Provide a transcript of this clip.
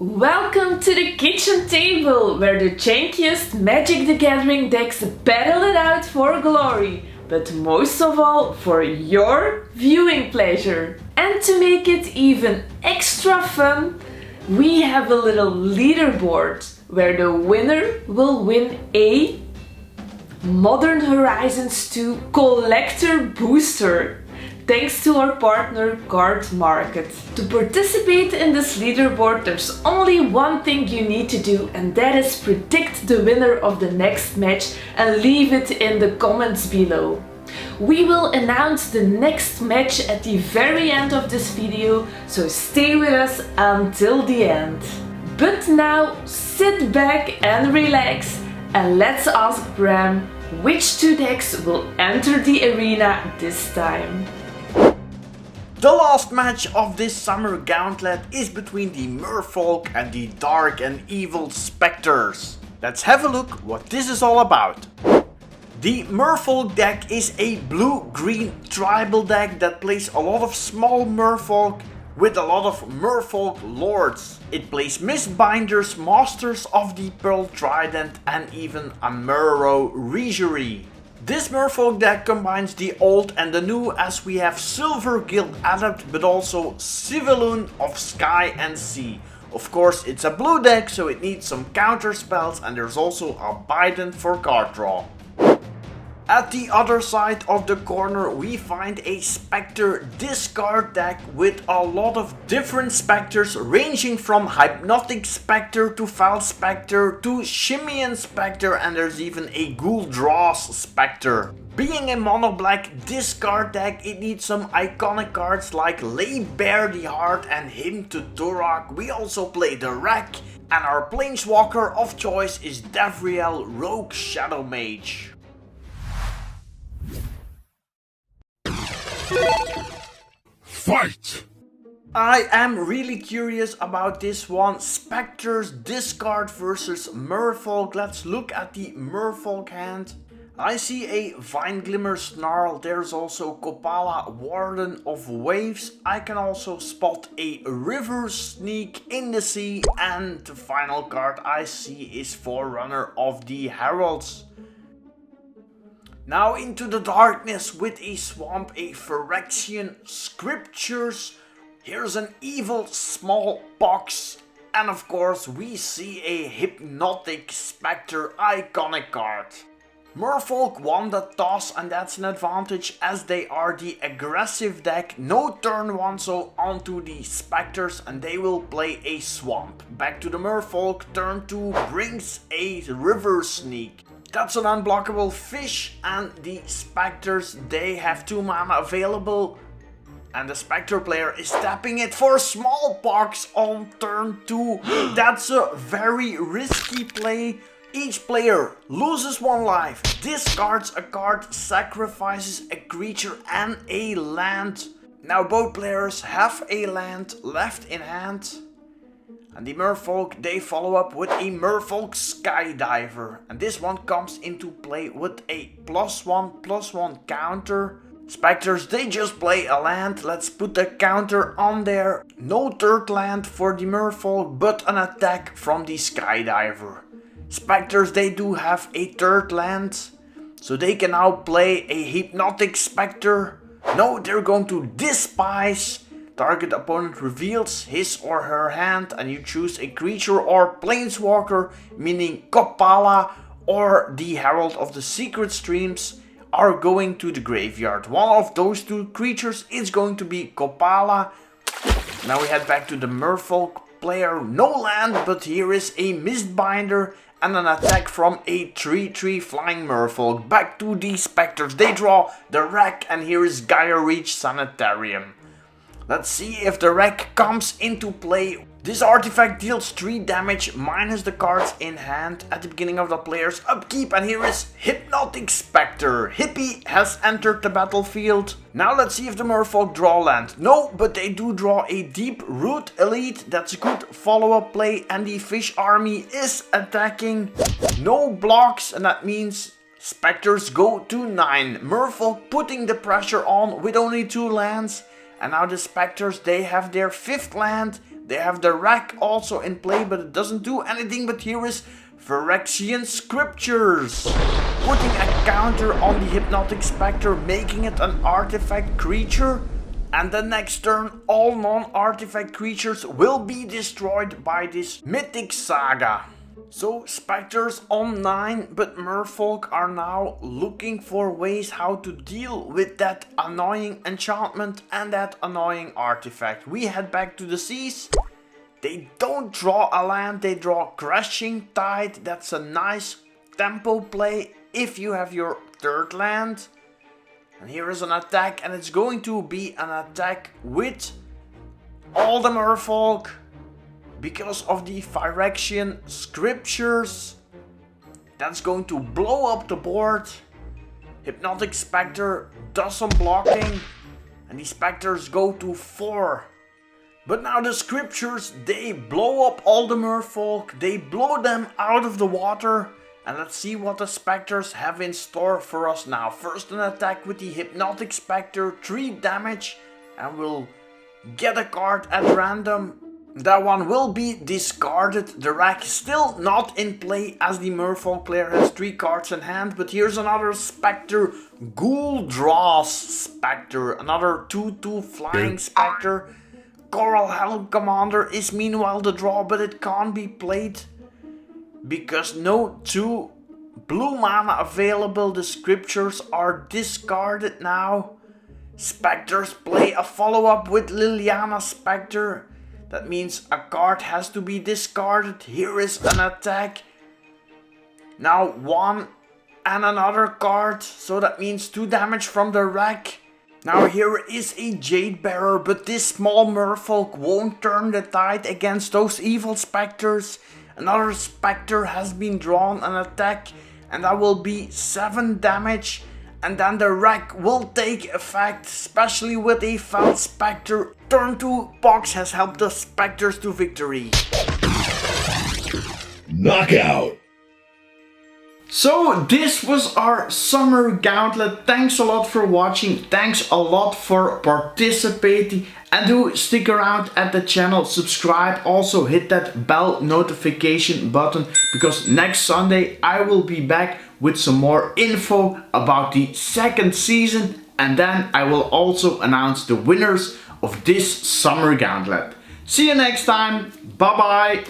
Welcome to the kitchen table, where the jankiest Magic the Gathering decks battle it out for glory, but most of all for your viewing pleasure. And to make it even extra fun, we have a little leaderboard, where the winner will win a Modern Horizons 2 Collector Booster, thanks to our partner Cardmarket. To participate in this leaderboard, there's only one thing you need to do, and that is predict the winner of the next match and leave it in the comments below. We will announce the next match at the very end of this video, so stay with us until the end. But now sit back and relax, and let's ask Bram which two decks will enter the arena this time. The last match of this summer gauntlet is between the Merfolk and the dark and evil Specters. Let's have a look what this is all about. The Merfolk deck is a blue-green tribal deck that plays a lot of small Merfolk with a lot of Merfolk lords. It plays Mistbinders, Masters of the Pearl Trident, and even a Muro Regery. This Merfolk deck combines the old and the new, as we have Silver Guild Adept but also Civiloon of Sky and Sea. Of course, it's a blue deck, so it needs some counter spells, and there's also a Bident for card draw. At the other side of the corner we find a Spectre discard deck with a lot of different Spectres, ranging from Hypnotic Spectre to Foul Spectre to Shimmyan Spectre, and there's even a Ghoul Draws Spectre. Being a mono black discard deck, it needs some iconic cards like Lay Bare the Heart and Hymn to Turok. We also play the Wreck, and our planeswalker of choice is Devriel Rogue Shadow Mage. Fight! I am really curious about this one. Specters discard versus Merfolk. Let's look at the Merfolk hand. I see a Vine Glimmer Snarl. There's also Kopala, Warden of Waves. I can also spot a River Sneak in the Sea. And the final card I see is Forerunner of the Heralds. Now into the darkness with a Swamp, a Phyrexian Scriptures. Here's an evil small box. And of course we see a Hypnotic Spectre iconic card. Merfolk won the toss, and that's an advantage as they are the aggressive deck. No turn 1, so onto the Specters, and they will play a Swamp. Back to the Merfolk, turn 2 brings a River Sneak. That's an unblockable fish, and the Specters, they have 2 mana available. And the Spectre player is tapping it for Smallpox on turn 2. That's a very risky play. Each player loses 1 life, discards a card, sacrifices a creature and a land. Now both players have a land left in hand. And the Merfolk, they follow up with a Merfolk Skydiver. And this one comes into play with a +1/+1 counter. Specters, they just play a land. Let's put the counter on there. No third land for the Merfolk, but an attack from the Skydiver. Specters, they do have a third land, so they can now play a Hypnotic Spectre. No, they're going to Despise. Target opponent reveals his or her hand, and you choose a creature or planeswalker, meaning Kopala or the Herald of the Secret Streams are going to the graveyard. One of those 2 creatures is going to be Kopala. Now we head back to the Merfolk player. No land, but here is a Mistbinder and an attack from a 3/3 flying Merfolk. Back to the Specters. They draw the Wreck, and here is Gaia Reach Sanitarium. Let's see if the Wreck comes into play. This artifact deals 3 damage minus the cards in hand at the beginning of the player's upkeep, and here is Hypnotic Spectre. Hippie has entered the battlefield. Now let's see if the Merfolk draw land. No, but they do draw a Deep Root Elite. That's a good follow-up play, and the Fish Army is attacking. No blocks, and that means Specters go to 9. Merfolk putting the pressure on with only 2 lands. And now the Specters, they have their 5th land. They have the rack also in play, but it doesn't do anything. But here is Phyrexian Scriptures, putting a counter on the Hypnotic Spectre, making it an artifact creature. And the next turn, all non-artifact creatures will be destroyed by this Mythic Saga. So Specters on 9, but Merfolk are now looking for ways how to deal with that annoying enchantment and that annoying artifact. We head back to the seas. They don't draw a land, they draw Crashing Tide. That's a nice tempo play if you have your third land. And here is an attack, and it's going to be an attack with all the Merfolk because of the Phyrexian Scriptures. That's going to blow up the board. Hypnotic Spectre does some blocking, and the Specters go to 4. But now the Scriptures, they blow up all the Merfolk, they blow them out of the water. And let's see what the Specters have in store for us now. First an attack with the Hypnotic Spectre, 3 damage, and we'll get a card at random. That one will be discarded. The rack is still not in play as the Merfolk player has 3 cards in hand. But here's another Spectre, Ghoul Draws Spectre, another 2/2 flying Spectre. Coral Helm Commander is meanwhile the draw, but it can't be played because no 2 blue mana available. The Scriptures are discarded now. Specters play a follow-up with Liliana Spectre. That means a card has to be discarded. Here is an attack. Now 1 and another card. So that means 2 damage from the rack. Now here is a Jade Bearer, but this small Merfolk won't turn the tide against those evil Specters. Another Spectre has been drawn, an attack, and that will be 7 damage. And then the rack will take effect, especially with a Fel Spectre. Turn 2 box has helped the Specters to victory. Knockout! So this was our summer gauntlet. Thanks a lot for watching. Thanks a lot for participating. And do stick around at the channel. Subscribe. Also hit that bell notification button. Because next Sunday I will be back with some more info about the 2nd season. And then I will also announce the winners of this summer gauntlet. See you next time. Bye bye.